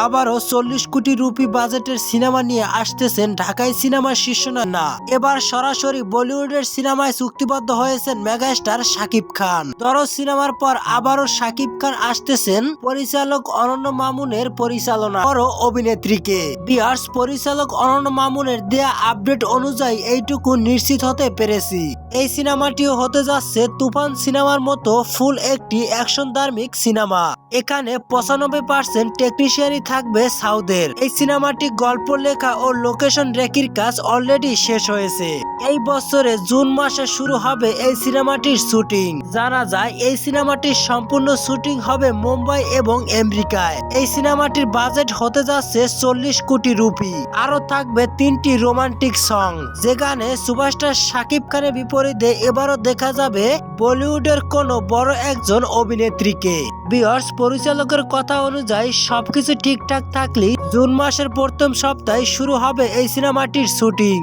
আবারও 40 কোটি রুপি বাজেটের সিনেমা নিয়ে আসতেছেন ঢাকাই সিনেমার শীর্ষ না এবার সরাসরি বলিউডের সিনেমায় চুক্তিবদ্ধ হয়েছেন মেগাস্টার শাকিব খান। দরজ সিনেমার পর আবারও শাকিব খান আসতেছেন পরিচালক অনন্য মামুনের পরিচালনা বড় অভিনেত্রীকে। ভিউয়ার্স, পরিচালক অনন্য মামুনের দেয়া আপডেট অনুযায়ী এইটুকু নিশ্চিত হতে পেরেছি, এই সিনেমাটিও হতে যাচ্ছে তুফান সিনেমার মতো ফুল একটি অ্যাকশন ধার্মিক সিনেমা। এখানে 95% টেকনিশিয়ানই থাকবে সাউথের। এই সিনেমাটি গল্প লেখা ও লোকেশন রেকির কাজ অলরেডি শেষ হয়েছে। এই বছরে জুন মাসে শুরু হবে এই সিনেমাটির শুটিং। জানা যায় এই সিনেমাটির সম্পূর্ণ শুটিং হবে মুম্বাই এবং আমেরিকায়। এই সিনেমাটির বাজেট হতে যাচ্ছে 40 কোটি রুপি। আরো থাকবে 3টি রোমান্টিক সং, যেখানে সুপারস্টার শাকিব খানের বিপরীতে এবারও দেখা যাবে বলিউডের কোনো বড় একজন অভিনেত্রীকে। ভিউয়ার্স, পরিচালকের কথা অনুযায়ী সবকিছু ঠিকঠাক থাকলে জুন মাসের প্রথম সপ্তাহে শুরু হবে এই সিনেমাটির শুটিং।